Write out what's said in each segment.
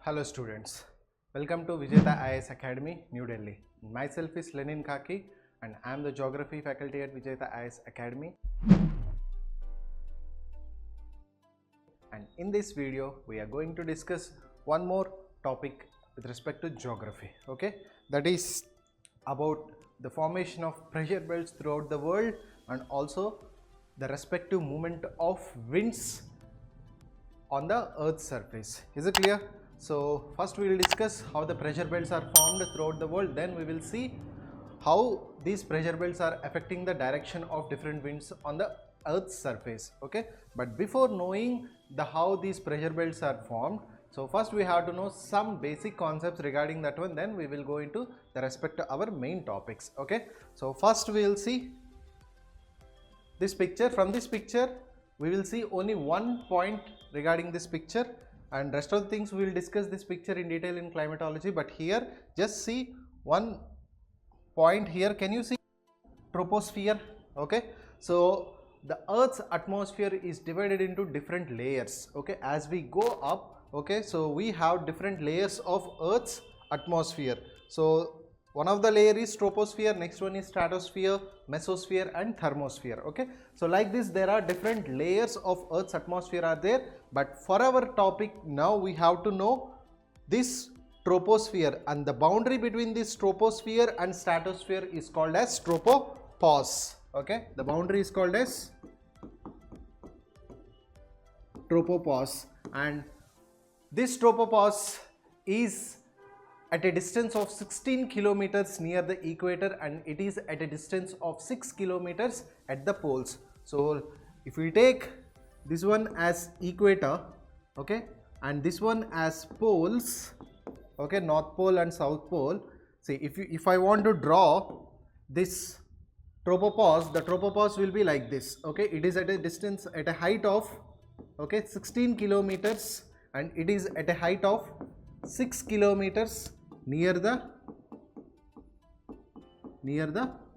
Hello students, welcome to Vijayta IAS Academy, New Delhi. Myself is Lenin Khaki and I am the Geography faculty at Vijayta IAS Academy. And in this video, we are going to discuss one more topic with respect to geography, okay? That is about the formation of pressure belts throughout the world and also the respective movement of winds on the earth's surface. Is it clear? So first we will discuss how the pressure belts are formed throughout the world, then we will see how these pressure belts are affecting the direction of different winds on the earth's surface, okay? But before knowing how these pressure belts are formed, so first we have to know some basic concepts regarding that one, then we will go into the respect to our main topics, okay? So first we will see this picture. From this picture we will see only one point regarding this picture, and rest of the things we will discuss this picture in detail in climatology. But here just see one point here. Can you see troposphere? Okay, so the earth's atmosphere is divided into different layers, okay, as we go up, okay? So we have different layers of earth's atmosphere. So one of the layer is troposphere, next one is stratosphere, mesosphere and thermosphere, okay? So like this there are different layers of earth's atmosphere are there, but for our topic now we have to know this troposphere, and the boundary between this troposphere and stratosphere is called as tropopause, okay? The boundary is called as tropopause, and this tropopause is at a distance of 16 kilometers near the equator, and it is at a distance of 6 kilometers at the poles. So if we take this one as equator, okay, and this one as poles, okay, north pole and south pole. See, if I want to draw this tropopause, the tropopause will be like this, okay? It is at a distance, at a height of, okay, 16 kilometers, and it is at a height of 6 kilometers near the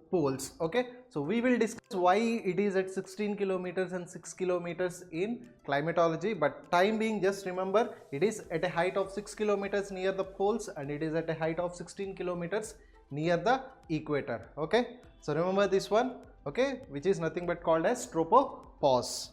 poles, okay? So we will discuss why it is at 16 kilometers and 6 kilometers in climatology, but time being just remember it is at a height of 6 kilometers near the poles and it is at a height of 16 kilometers near the equator, okay? So remember this one, okay, which is nothing but called as tropopause.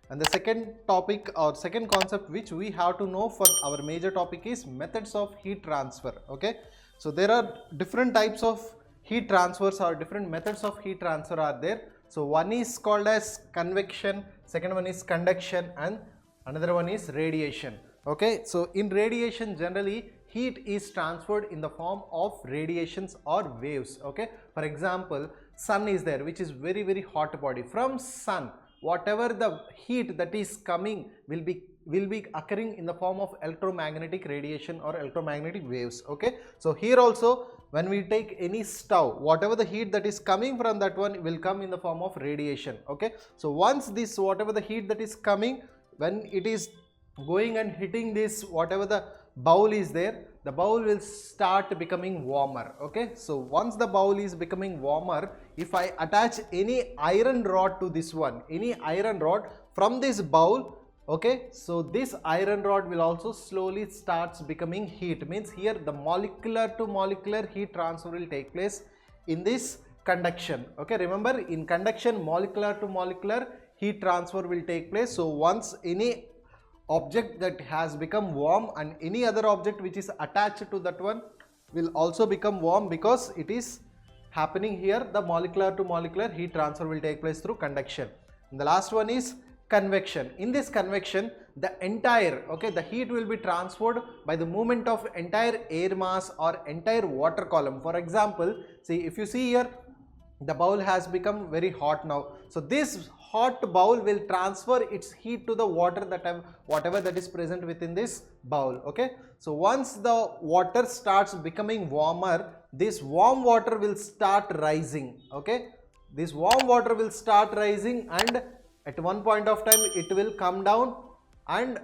And the second topic or second concept which we have to know for our major topic is methods of heat transfer, okay? So there are different types of heat transfers or different methods of heat transfer are there. So one is called as convection, second one is conduction, and another one is radiation, okay? So in radiation generally heat is transferred in the form of radiations or waves, okay? For example, sun is there, which is very hot body. From sun, whatever the heat that is coming will be occurring in the form of electromagnetic radiation or electromagnetic waves, okay? So here also when we take any stove, whatever the heat that is coming from that one will come in the form of radiation, okay? So once this whatever the heat that is coming, when it is going and hitting this whatever the bowl is there, the bowl will start becoming warmer, okay? So once the bowl is becoming warmer, if I attach any iron rod to this one, any iron rod from this bowl, okay, so this iron rod will also slowly starts becoming heat, means here the molecular to molecular heat transfer will take place in this conduction, okay? Remember, in conduction molecular to molecular heat transfer will take place. So once any object that has become warm and any other object which is attached to that one will also become warm, because it is happening here, the molecular to molecular heat transfer will take place through conduction. And the last one is convection. In this convection, the entire, okay, the heat will be transferred by the movement of entire air mass or entire water column. For example, see, if you see here, the bowl has become very hot now, so this hot bowl will transfer its heat to the water that whatever that is present within this bowl, okay? So once the water starts becoming warmer, this warm water will start rising, okay? This warm water will start rising, and at one point of time it will come down, and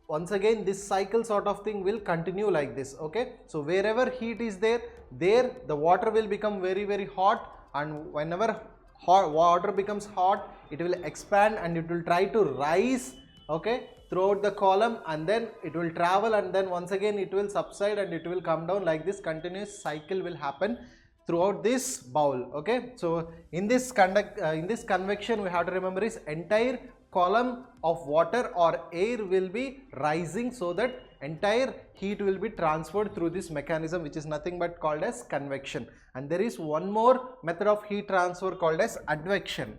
once again this cycle sort of thing will continue like this, okay? So wherever heat is there, the water will become very hot, and whenever water becomes hot, it will expand and it will try to rise, okay, throughout the column, and then it will travel, and then once again it will subside and it will come down. Like this continuous cycle will happen throughout this bowl. Okay, so in this convection, we have to remember is entire column of water or air will be rising, so that entire heat will be transferred through this mechanism, which is nothing but called as convection. And there is one more method of heat transfer called as advection.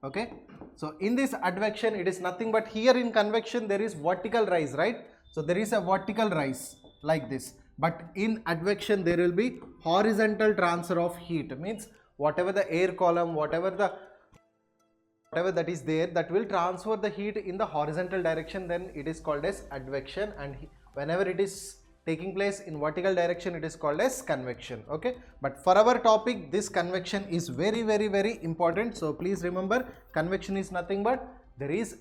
Okay, so in this advection, it is nothing but, here in convection there is vertical rise, right? So there is a vertical rise like this, but in advection there will be horizontal transfer of heat. Means whatever the air column, whatever that is there, that will transfer the heat in the horizontal direction, then it is called as advection. And whenever it is taking place in vertical direction, it is called as convection. Okay, but for our topic, this convection is very, very, very important. So please remember, convection is nothing but, there is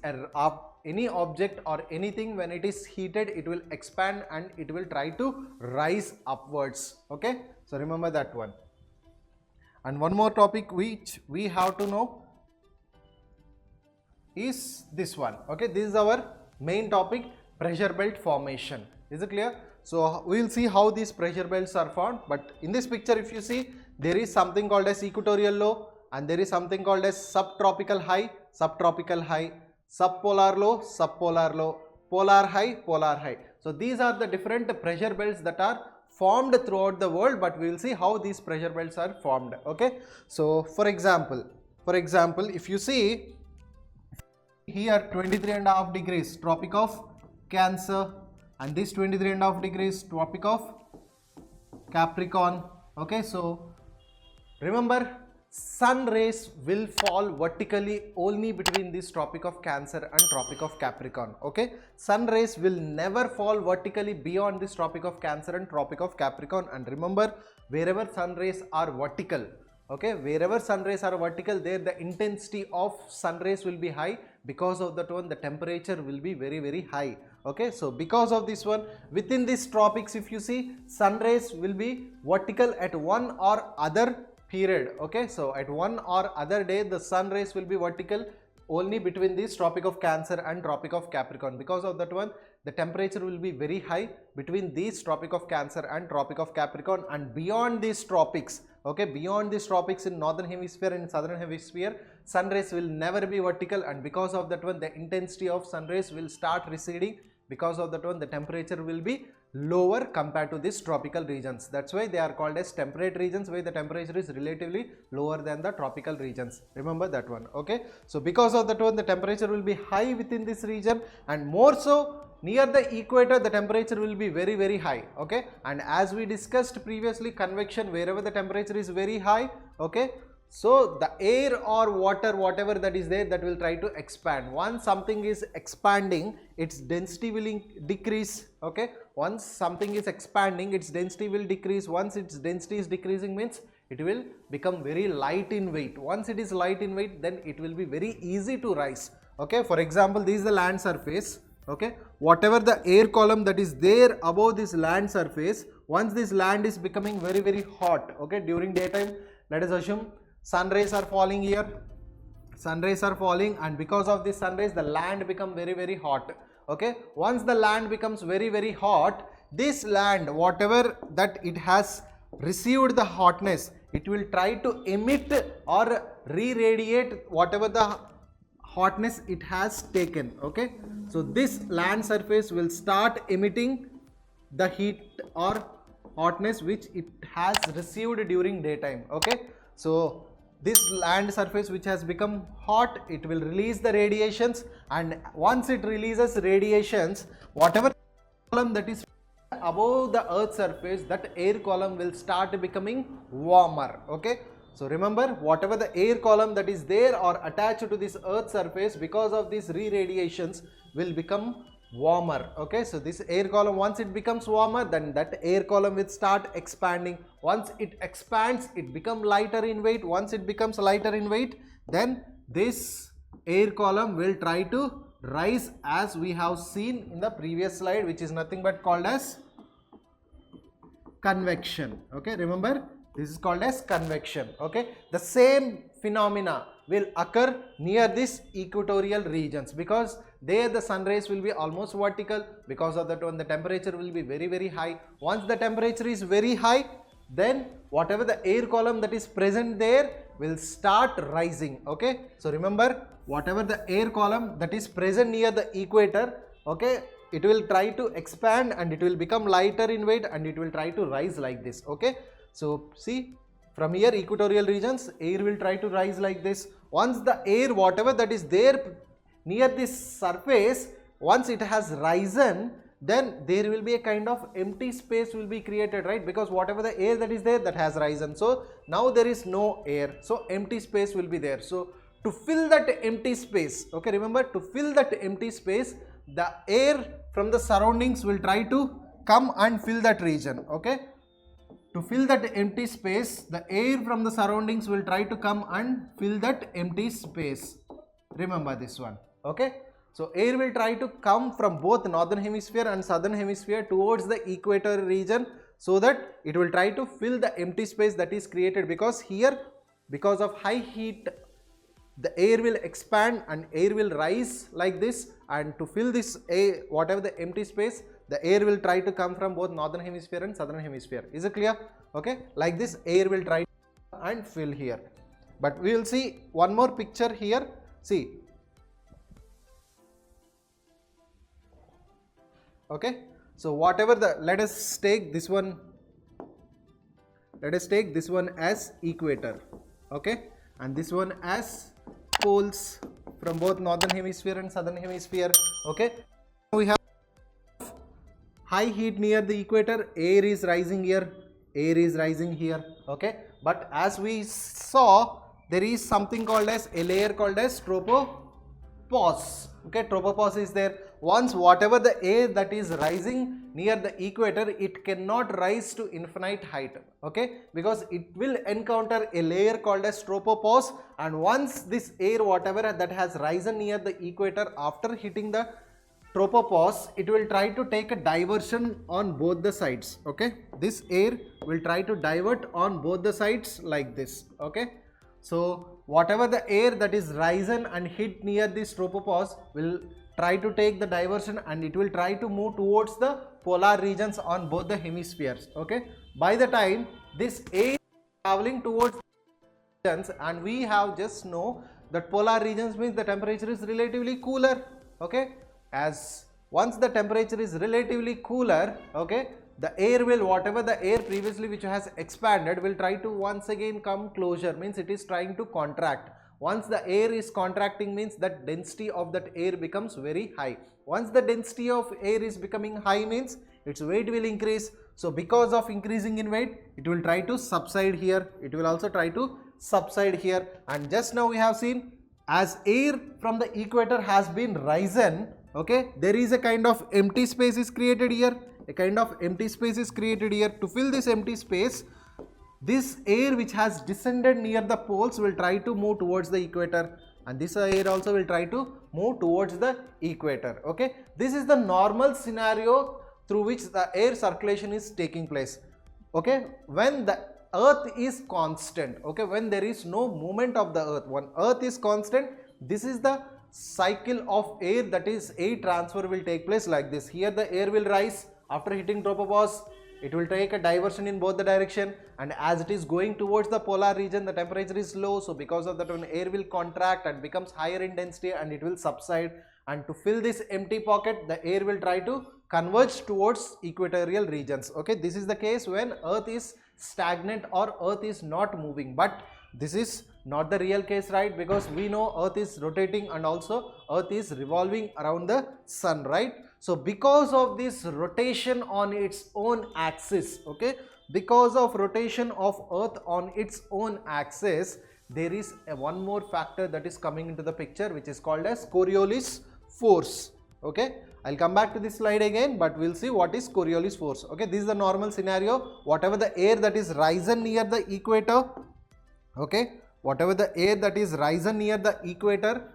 any object or anything, when it is heated, it will expand and it will try to rise upwards. Okay, so remember that one. And one more topic which we have to know is this one. Okay, this is our main topic, pressure belt formation. Is it clear? So we will see how these pressure belts are formed. But in this picture, if you see, there is something called as equatorial low, and there is something called as subtropical high, subpolar low, polar high. So these are the different pressure belts that are formed throughout the world, but we will see how these pressure belts are formed. Okay, so for example, if you see here 23.5 degrees Tropic of Cancer, and this 23.5 degrees Tropic of Capricorn. Okay, so remember, sun rays will fall vertically only between this Tropic of Cancer and Tropic of Capricorn. Okay, sun rays will never fall vertically beyond this Tropic of Cancer and Tropic of Capricorn. And remember, wherever sun rays are vertical, okay, wherever sun rays are vertical, there the intensity of sun rays will be high. Because of that one, the temperature will be very, very high. Okay, so because of this one, within these tropics, if you see, sun rays will be vertical at one or other period. Okay, so at one or other day, the sun rays will be vertical only between this Tropic of Cancer and Tropic of Capricorn. Because of that one, the temperature will be very high between these Tropic of Cancer and Tropic of Capricorn. And beyond these tropics, okay, beyond these tropics in northern hemisphere and southern hemisphere, sun rays will never be vertical, and because of that one, the intensity of sun rays will start receding. Because of that one, the temperature will be lower compared to these tropical regions. That's why they are called as temperate regions, where the temperature is relatively lower than the tropical regions. Remember that one. Okay, so because of that one, the temperature will be high within this region, and more so near the equator, the temperature will be very, very high. Okay, and as we discussed previously, convection, wherever the temperature is very high, okay, so the air or water, whatever that is there, that will try to expand. Once something is expanding, its density will decrease. Okay, once something is expanding, its density will decrease. Once its density is decreasing, means it will become very light in weight. Once it is light in weight, then it will be very easy to rise. Okay, for example, this is the land surface. Okay, whatever the air column that is there above this land surface, once this land is becoming very, very hot, okay, during daytime, let us assume sun rays are falling here, sun rays are falling, and because of this sun rays, the land become very, very hot. Okay, once the land becomes very, very hot, this land, whatever that it has received the hotness, it will try to emit or re-radiate whatever the hotness it has taken. Okay, so this land surface will start emitting the heat or hotness which it has received during daytime. Okay, so this land surface which has become hot, it will release the radiations, and once it releases radiations, whatever column that is above the earth surface, that air column will start becoming warmer. Okay, so remember, whatever the air column that is there or attached to this earth surface, because of these re-radiations, will become warmer. Okay, so this air column, once it becomes warmer, then that air column will start expanding. Once it expands, it becomes lighter in weight. Once it becomes lighter in weight, then this air column will try to rise, as we have seen in the previous slide, which is nothing but called as convection. Okay, remember, this is called as convection. Okay, the same phenomena will occur near this equatorial regions, because there the sun rays will be almost vertical. Because of that one, the temperature will be very high. Once the temperature is very high, then whatever the air column that is present there will start rising. Okay, so remember, whatever the air column that is present near the equator, okay, it will try to expand and it will become lighter in weight and it will try to rise like this. Okay, so see, from here equatorial regions, air will try to rise like this. Once the air, whatever that is there near this surface, once it has risen, then there will be a kind of empty space will be created, right? Because whatever the air that is there, that has risen. So now there is no air, so empty space will be there. So to fill that empty space, okay, remember, to fill that empty space, the air from the surroundings will try to come and fill that region. Okay, to fill that empty space, the air from the surroundings will try to come and fill that empty space. Remember this one. Okay, so air will try to come from both northern hemisphere and southern hemisphere towards the equator region, so that it will try to fill the empty space that is created, because here, because of high heat, the air will expand and air will rise like this, and to fill this air, whatever the empty space, the air will try to come from both northern hemisphere and southern hemisphere. Is it clear? Okay, like this air will try and fill here. But we will see one more picture here. See, okay, so whatever the, let us take this one as equator, okay, and this one as poles from both northern hemisphere and southern hemisphere. Okay, we have high heat near the equator, air is rising here, air is rising here. Okay, but as we saw, there is something called as a layer called as tropopause. Okay, tropopause is there. Once whatever the air that is rising near the equator, it cannot rise to infinite height. Okay, because it will encounter a layer called as tropopause, and once this air, whatever that has risen near the equator, after hitting the tropopause, it will try to take a diversion on both the sides. Okay, this air will try to divert on both the sides like this. Okay, so whatever the air that is risen and hit near this tropopause will try to take the diversion and it will try to move towards the polar regions on both the hemispheres. Okay, by the time this air is traveling towards the regions, and we have just know that polar regions means the temperature is relatively cooler. Okay, as once the temperature is relatively cooler, okay, the air will, whatever the air previously which has expanded, will try to once again come closer, means it is trying to contract. Once the air is contracting, means that density of that air becomes very high. Once the density of air is becoming high, means its weight will increase. So because of increasing in weight, it will try to subside here, it will also try to subside here. And just now we have seen, as air from the equator has been risen, okay, there is a kind of empty space is created here, a kind of empty space is created here. To fill this empty space, this air which has descended near the poles will try to move towards the equator, and this air also will try to move towards the equator. Okay, this is the normal scenario through which the air circulation is taking place. Okay, when the earth is constant, okay, when there is no movement of the earth, when earth is constant, this is the cycle of air, that is air transfer will take place like this. Here the air will rise, after hitting tropopause, it will take a diversion in both the direction, and as it is going towards the polar region, the temperature is low, so because of that, when air will contract and becomes higher in density and it will subside, and to fill this empty pocket, the air will try to converge towards equatorial regions. Okay, this is the case when earth is stagnant or earth is not moving, but this is not the real case, right? Because we know earth is rotating and also earth is revolving around the sun, right? So because of this rotation on its own axis, okay, because of rotation of earth on its own axis, there is one more factor that is coming into the picture, which is called as Coriolis force. Okay, I'll come back to this slide again, but we'll see what is Coriolis force. Okay, this is the normal scenario. Whatever the air that is risen near the equator, okay, whatever the air that is risen near the equator,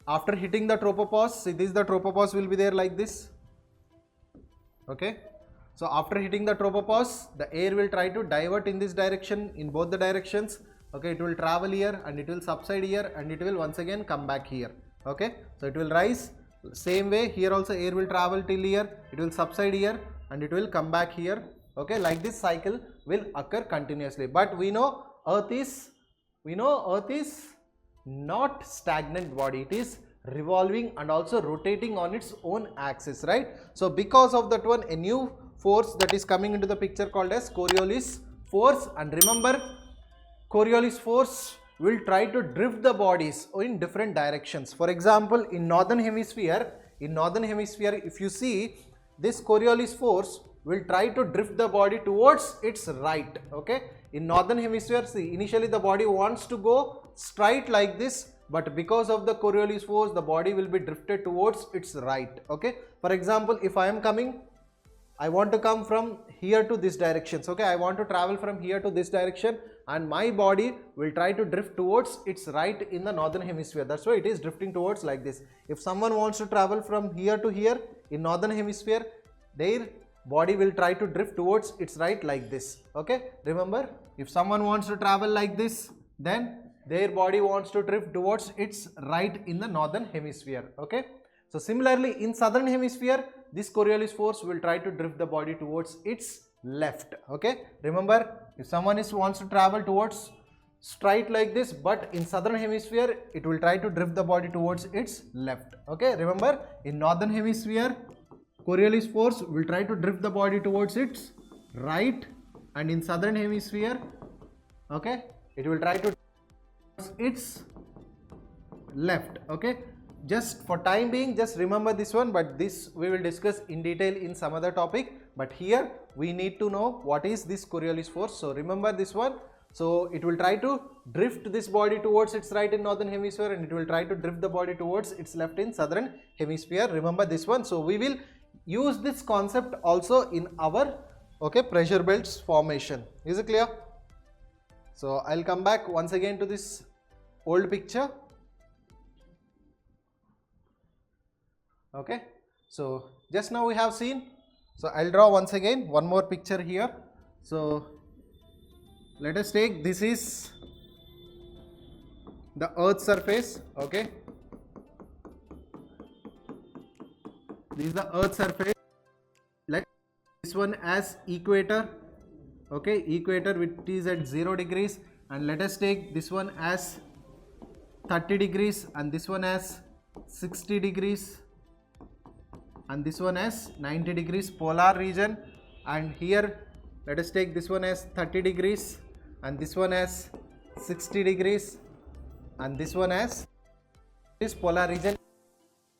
after hitting the tropopause, see, this, the tropopause will be there like this. Okay, so after hitting the tropopause, the air will try to divert in this direction, in both the directions. Okay, it will travel here and it will subside here and it will once again come back here. Okay, so it will rise. Same way here also air will travel till here, it will subside here and it will come back here. Okay, like this cycle will occur continuously. But we know earth is not stagnant body, it is revolving and also rotating on its own axis, right? So because of that one, a new force that is coming into the picture called as Coriolis force. And remember, Coriolis force will try to drift the bodies in different directions. For example, in northern hemisphere, if you see, this Coriolis force will try to drift the body towards its right. Okay, in northern hemisphere, see, initially the body wants to go straight like this, but because of the Coriolis force, the body will be drifted towards its right. Okay, for example, if I am coming, I want to come from here to this direction. Okay, I want to travel from here to this direction, and my body will try to drift towards its right in the northern hemisphere. That's why it is drifting towards like this. If someone wants to travel from here to here in northern hemisphere, their body will try to drift towards its right like this. Okay, remember, if someone wants to travel like this, then their body wants to drift towards its right in the northern hemisphere. Okay, so similarly in southern hemisphere, this Coriolis force will try to drift the body towards its left. Okay, remember, if someone wants to travel towards straight like this, but in southern hemisphere it will try to drift the body towards its left. Okay, remember, in northern hemisphere Coriolis force will try to drift the body towards its right, and in southern hemisphere, okay, it will try to its left. Okay, just for time being, just remember this one, but this we will discuss in detail in some other topic. But here we need to know what is this Coriolis force. So remember this one. So it will try to drift this body towards its right in northern hemisphere, and it will try to drift the body towards its left in southern hemisphere. Remember this one. So we will use this concept also in our, okay, pressure belts formation. Is it clear? So I'll come back once again to this old picture. Okay, so just now we have seen, so I'll draw once again one more picture here. So let us take, this is the earth surface. Okay, this is the earth surface. Let this one as equator. Okay, equator which is at 0 degrees, and let us take this one as 30 degrees, and this one as 60 degrees, and this one as 90 degrees, polar region. And here let us take this one as 30 degrees, and this one as 60 degrees, and this one as this polar region.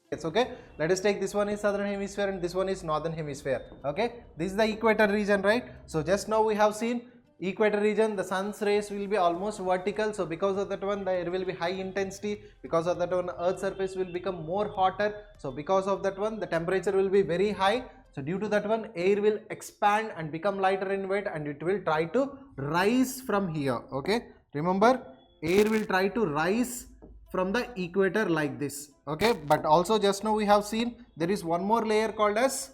It's okay. Let us take this one is southern hemisphere and this one is northern hemisphere. Okay, this is the equator region, right? So just now we have seen equator region, the sun's rays will be almost vertical, so because of that one there will be high intensity. Because of that one, earth surface will become more hotter, so because of that one the temperature will be very high. So due to that one, air will expand and become lighter in weight, and it will try to rise from here. Okay, remember, air will try to rise from the equator like this. Okay, but also just now we have seen there is one more layer called as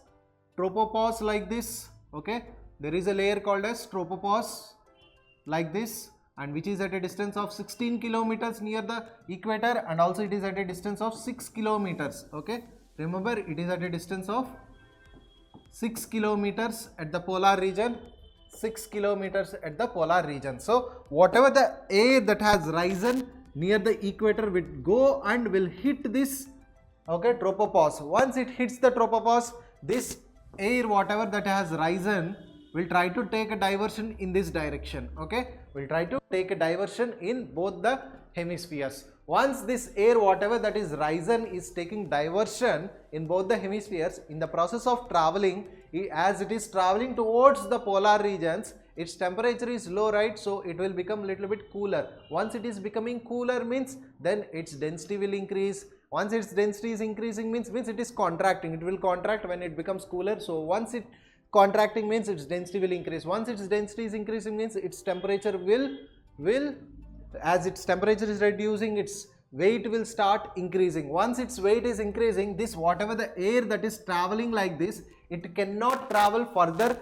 tropopause like this. Okay, there is a layer called as tropopause like this, and which is at a distance of 16 kilometers near the equator, and also it is at a distance of 6 kilometers. Okay, remember, it is at a distance of 6 kilometers at the polar region, 6 kilometers at the polar region. So whatever the air that has risen near the equator will go and will hit this, okay, tropopause. Once it hits the tropopause, this air whatever that has risen will try to take a diversion in this direction. Okay, will try to take a diversion in both the hemispheres. Once this air whatever that is risen is taking diversion in both the hemispheres, in the process of traveling, as it is traveling towards the polar regions, its temperature is low, right? So it will become little bit cooler. Once it is becoming cooler means then its density will increase. Once its density is increasing means it is contracting. It will contract when it becomes cooler. So once it contracting means its density will increase. Once its density is increasing means its temperature will as its temperature is reducing, its weight will start increasing. Once its weight is increasing, this whatever the air that is traveling like this, it cannot travel further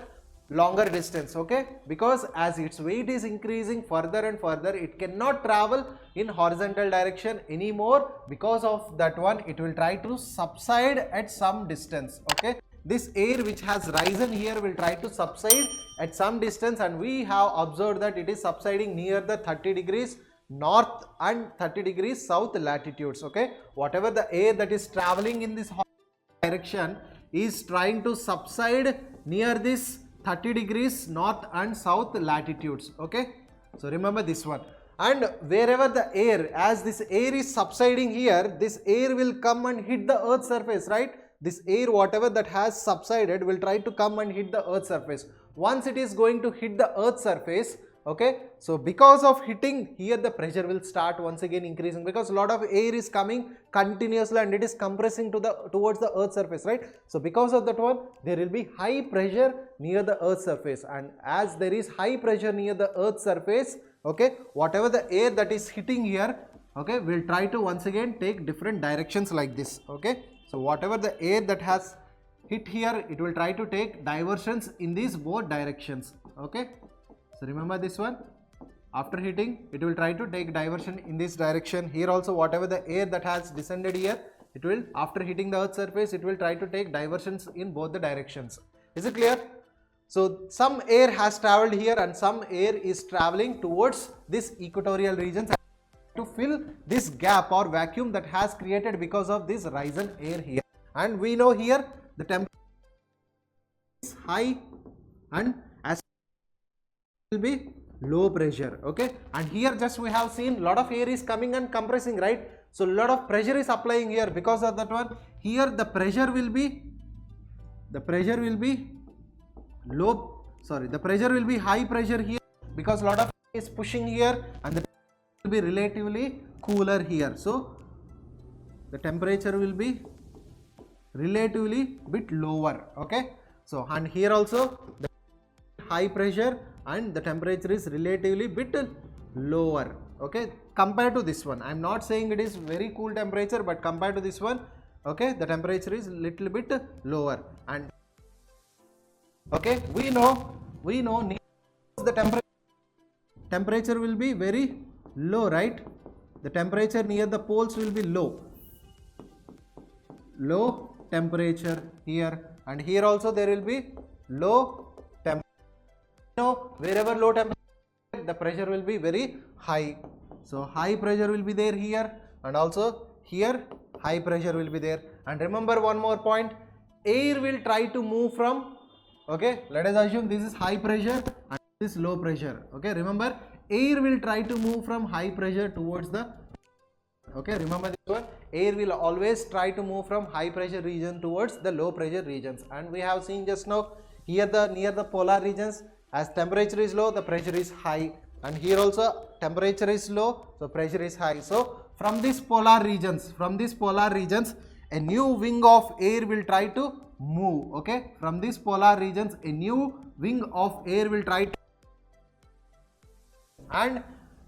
longer distance, okay, because as its weight is increasing further and further, it cannot travel in horizontal direction anymore. Because of that one, it will try to subside at some distance, okay. This air which has risen here will try to subside at some distance, and we have observed that it is subsiding near the 30 degrees north and 30 degrees south latitudes, okay. Whatever the air that is traveling in this direction is trying to subside near this 30 degrees north and south latitudes, okay. So remember this one. And wherever the air, as this air is subsiding here, this air will come and hit the earth's surface, right. This air, whatever that has subsided, will try to come and hit the earth's surface. Once it is going to hit the earth's surface, okay, so because of hitting here, the pressure will start once again increasing, because a lot of air is coming continuously and it is compressing towards the earth's surface, right. So because of that one, there will be high pressure near the earth's surface, and as there is high pressure near the earth's surface, okay, whatever the air that is hitting here, okay, will try to once again take different directions like this, okay. So whatever the air that has hit here, it will try to take diversions in these both directions, okay. So remember this one, after hitting, it will try to take diversion in this direction. Here also, whatever the air that has descended here, it will, after hitting the earth's surface, it will try to take diversions in both the directions. Is it clear? So some air has traveled here and some air is traveling towards this equatorial regions to fill this gap or vacuum that has created because of this risen air here. And we know here the temperature is high and as will be low pressure, okay. And here just we have seen lot of air is coming and compressing, right. So lot of pressure is applying here. Because of that one, here the pressure will be high pressure here, because lot of air is pushing here, and the will be relatively cooler here. So the temperature will be relatively bit lower, okay. So and here also the high pressure and the temperature is relatively bit lower, okay, compared to this one. I am not saying it is very cool temperature, but compared to this one, okay, the temperature is little bit lower. And okay, we know the temperature will be very low, right. The temperature near the poles will be low temperature here, and here also there will be low temperature. Know wherever low temperature, the pressure will be very high. So high pressure will be there here, and also here high pressure will be there. And remember one more point, air will try to move from, okay, let us assume this is high pressure and this is low pressure, okay. Remember, air will try to move from high pressure towards the, okay, remember this one, air will always try to move from high pressure region towards the low pressure regions. And we have seen just now here near the polar regions, as temperature is low, the pressure is high, and here also temperature is low, so pressure is high. So from these polar regions, a new wing of air will try to move, okay. From these polar regions, a new wing of air will try to, and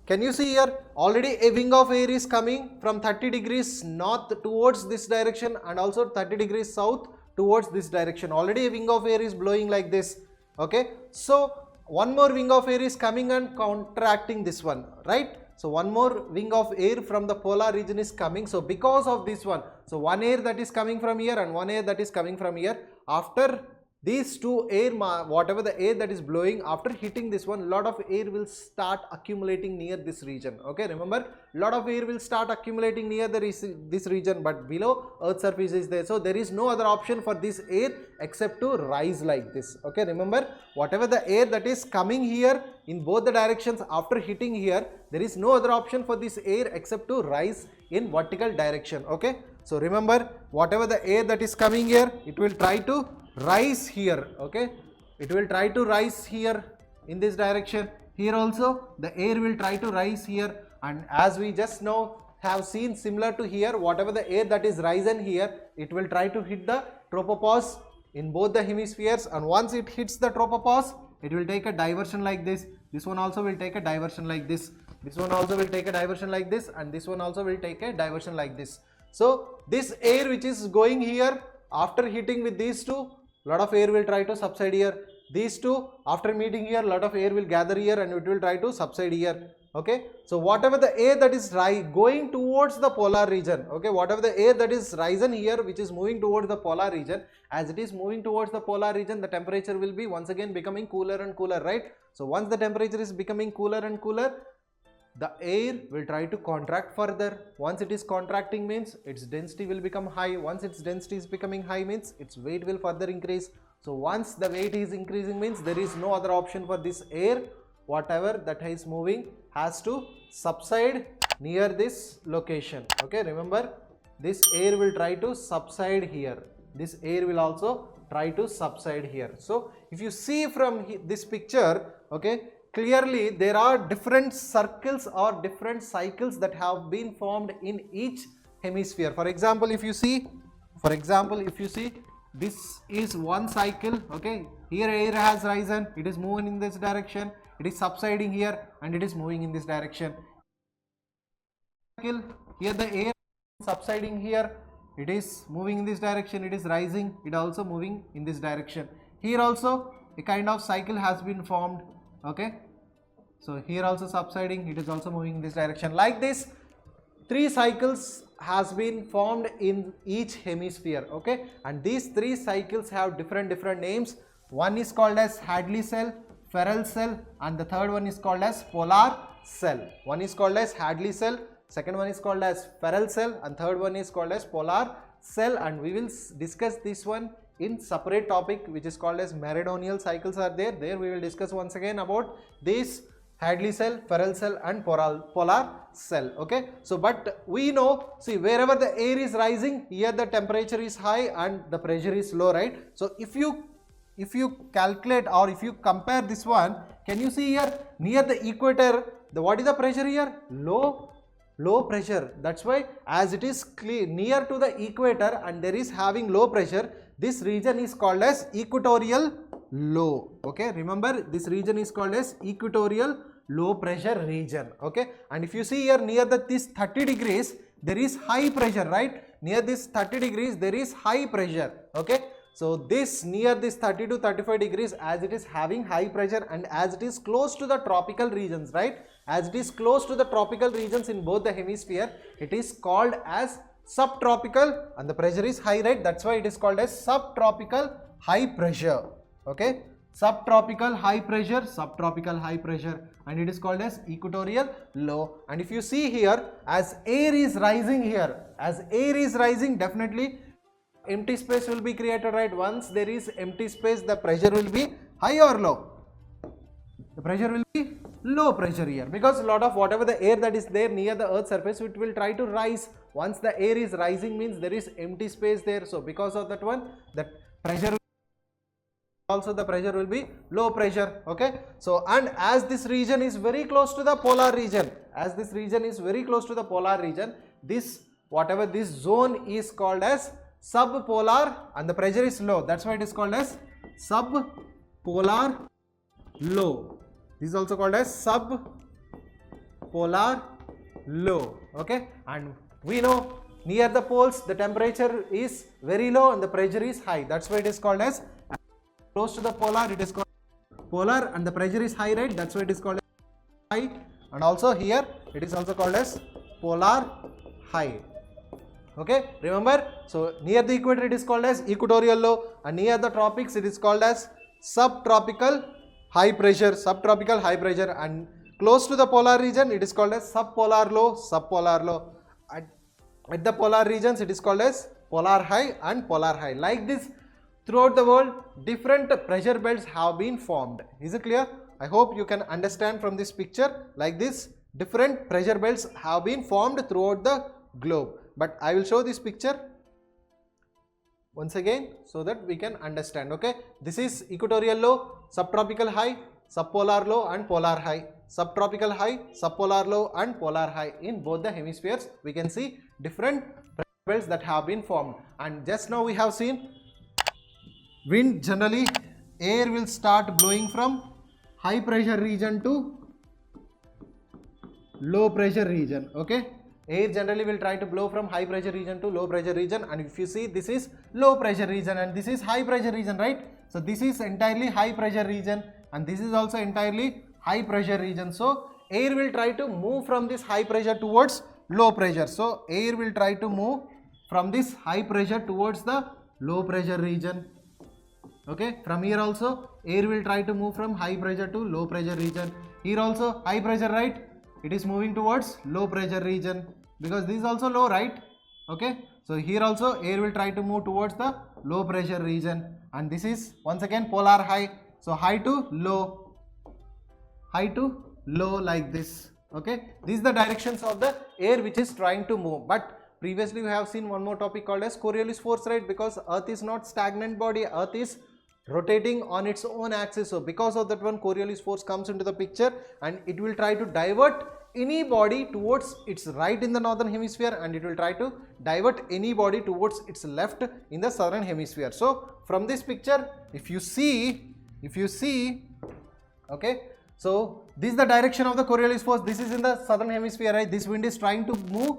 can you see here, already a wing of air is coming from 30 degrees north towards this direction, and also 30 degrees south towards this direction. Already a wing of air is blowing like this, okay. So one more wing of air is coming and counteracting this one, right. So one more wing of air from the polar region is coming. So because of this one, so one air that is coming from here and one air that is coming from here, after these two air, whatever the air that is blowing, after hitting this one, lot of air will start accumulating near this region, okay. Remember, lot of air will start accumulating near this region, but below earth surface is there, so there is no other option for this air except to rise like this, okay. Remember, whatever the air that is coming here in both the directions, after hitting here, there is no other option for this air except to rise in vertical direction, okay. So remember, whatever the air that is coming here, it will try to rise here, okay. It will try to rise here in this direction. Here also the air will try to rise here, and as we just now have seen, similar to here, whatever the air that is risen here, it will try to hit the tropopause in both the hemispheres, and once it hits the tropopause, it will take a diversion like this. This one also will take a diversion like this. This one also will take a diversion like this, and this one also will take a diversion like this. So this air which is going here, after hitting with these two, lot of air will try to subside here. these two, after meeting here, lot of air will gather here and it will try to subside here. Okay, so whatever the air that is going towards the polar region, okay, whatever the air that is risen here which is moving towards the polar region, as it is moving towards the polar region, the temperature will be once again becoming cooler and cooler, right? So once the temperature is becoming cooler and cooler, the air will try to contract further. Once it is contracting means its density will become high. Once its density is becoming high means its weight will further increase. So once the weight is increasing means there is no other option for this air, whatever that is moving has to subside near this location. Okay, remember this air will try to subside here. This air will also try to subside here. So if you see from this picture, okay, clearly there are different circles or different cycles that have been formed in each hemisphere. For example, if you see, this is one cycle, okay, here air has risen, it is moving in this direction, it is subsiding here and it is moving in this direction. Here the air is subsiding here, it is moving in this direction, it is rising, it also moving in this direction. Here also a kind of cycle has been formed, okay, so here also subsiding, it is also moving in this direction. Like this, 3 cycles has been formed in each hemisphere, okay, and these 3 cycles have different names. One is called as Hadley cell, Ferrel cell, and the third one is called as polar cell. One is called as Hadley cell, second one is called as Ferrel cell, and third one is called as polar cell, and we will discuss this one in separate topic which is called as meridional cycles are there. There we will discuss once again about this Hadley cell, Ferrel cell and polar cell, okay. So but we know, see, wherever the air is rising, here the temperature is high and the pressure is low, right? So if you calculate or if you compare this one, can you see here near the equator, what is the pressure here? Low pressure. That's why as it is near to the equator and there is having low pressure, this region is called as equatorial low, okay. Remember, this region is called as equatorial low pressure region, okay. And if you see here near this 30 degrees, there is high pressure, right? Near this 30 degrees, there is high pressure, okay. So this near this 30 to 35 degrees, as it is having high pressure and as it is close to the tropical regions, right? As it is close to the tropical regions in both the hemisphere, it is called as subtropical and the pressure is high, right? That's why it is called as subtropical high pressure, okay. Subtropical high pressure, and it is called as equatorial low. And if you see here, as air is rising here, definitely empty space will be created, right? Once there is empty space, the pressure will be high or low? The pressure will be low pressure here, because a lot of whatever the air that is there near the earth's surface, it will try to rise. Once the air is rising means there is empty space there, so because of that one, that pressure also the pressure will be low pressure, okay. So and as this region is very close to the polar region, this whatever this zone is called as subpolar and the pressure is low, that's why it is called as subpolar low. This is also called as subpolar low, okay. And we know near the poles the temperature is very low and the pressure is high, that's why it is called as close to the polar, it is called polar and the pressure is high, right? That's why it is called as high. And also here it is also called as polar high, okay. Remember, so near the equator it is called as equatorial low and near the tropics it is called as subtropical high pressure, and close to the polar region it is called as subpolar low, at the polar regions it is called as polar high and polar high. Like this, throughout the world, different pressure belts have been formed. Is it clear? I hope you can understand from this picture. Like this, different pressure belts have been formed throughout the globe. But I will show this picture once again so that we can understand, okay. This is equatorial low, subtropical high, subpolar low and polar high. Subtropical high, subpolar low and polar high. In both the hemispheres, we can see different pressure belts that have been formed. And just now we have seen wind, generally air will start blowing from high pressure region to low pressure region, okay. Air generally will try to blow from high pressure region to low pressure region, and if you see, this is low pressure region and this is high pressure region, right? So this is entirely high pressure region and this is also entirely high pressure region. So air will try to move from this high pressure towards low pressure. So air will try to move from this high pressure towards the low pressure region. Okay, from here also air will try to move from high pressure to low pressure region. Here also high pressure, right? It is moving towards low pressure region because this is also low, right? Okay, so here also air will try to move towards the low pressure region, and this is once again polar high. So high to low like this. Okay, these are the directions of the air which is trying to move. But previously we have seen one more topic called as Coriolis force, right? Because earth is not stagnant body, earth is rotating on its own axis. So because of that one, Coriolis force comes into the picture and it will try to divert any body towards its right in the northern hemisphere, and it will try to divert any body towards its left in the southern hemisphere. So from this picture, if you see, okay, so this is the direction of the Coriolis force. This is in the southern hemisphere, right? This wind is trying to move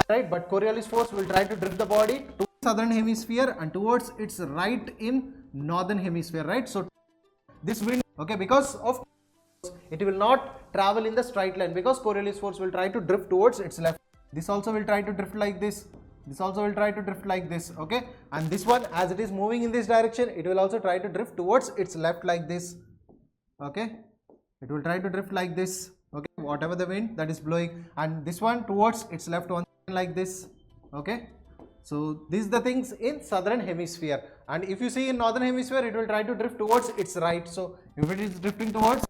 right, but Coriolis force will try to drift the body to southern hemisphere and towards its right in northern hemisphere, right? So this wind, okay, because of it will not travel in the straight line because Coriolis force will try to drift towards its left. This also will try to drift like this. This also will try to drift like this. Okay, and this one, as it is moving in this direction, it will also try to drift towards its left like this. Okay, it will try to drift like this. Okay, whatever the wind that is blowing, and this one towards its left one like this. Okay, so these are the things in southern hemisphere, and if you see in northern hemisphere, it will try to drift towards its right. So if it is drifting towards,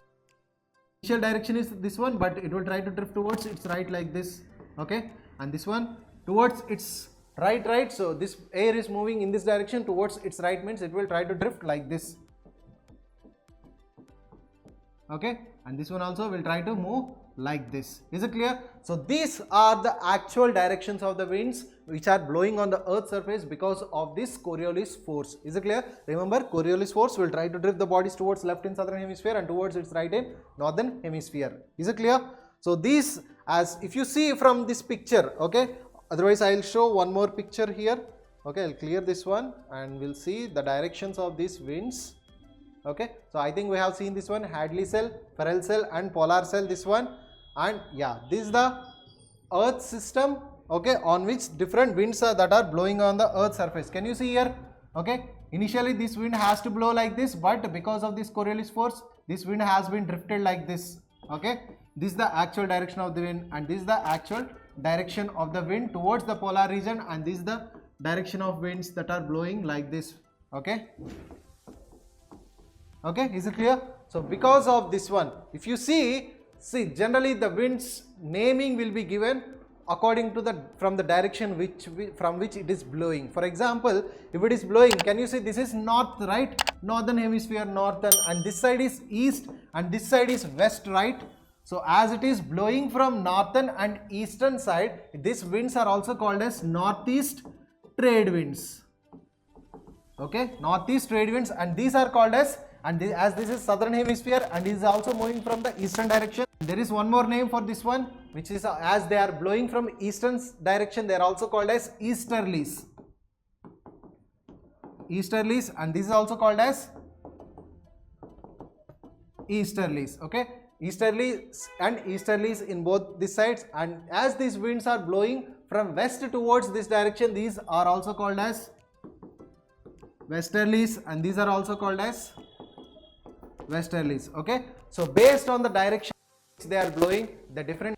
initial direction is this one, but it will try to drift towards its right like this. Okay, and this one towards its right. So this air is moving in this direction towards its right, means it will try to drift like this. Okay, and this one also will try to move like this. Is it clear? So these are the actual directions of the winds which are blowing on the earth's surface because of this Coriolis force. Is it clear? Remember, Coriolis force will try to drift the bodies towards left in southern hemisphere and towards its right in northern hemisphere. Is it clear? So these, as if you see from this picture, okay, otherwise I will show one more picture here. Okay, I'll clear this one and we'll see the directions of these winds. Okay, so I think we have seen this one, Hadley cell, Ferrel cell and polar cell, this one. And yeah, this is the earth system, okay, on which different winds are that are blowing on the earth surface. Can you see here? Okay, initially this wind has to blow like this, but because of this Coriolis force, this wind has been drifted like this. Okay, this is the actual direction of the wind, and this is the actual direction of the wind towards the polar region, and this is the direction of winds that are blowing like this. Okay, okay, is it clear? So because of this one, if you see generally the winds naming will be given according to from the direction from which it is blowing. For example, if it is blowing, can you see this is north, right? Northern hemisphere, northern, and this side is east and this side is west, right? So as it is blowing from northern and eastern side, these winds are also called as northeast trade winds. Okay, northeast trade winds, and these are called as, and as this is southern hemisphere and is also moving from the eastern direction. There is one more name for this one, which is as they are blowing from eastern direction, they are also called as easterlies. Easterlies, and this is also called as easterlies. Okay, easterlies and easterlies in both these sides, and as these winds are blowing from west towards this direction, these are also called as westerlies, and these are also called as westerlies. Okay, so based on the direction they are blowing, the different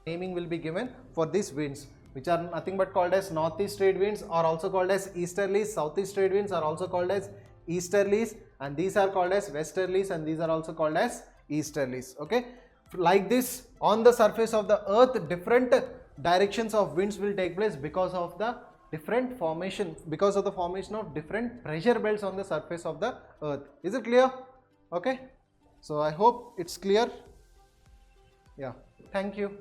naming will be given for these winds, which are nothing but called as northeast trade winds, are also called as easterlies. Southeast trade winds are also called as easterlies, and these are called as westerlies, and these are also called as easterlies. Okay, like this on the surface of the earth, different directions of winds will take place because of the different formation, because of the formation of different pressure belts on the surface of the earth. Is it clear? Okay, so I hope it's clear. Yeah, thank you.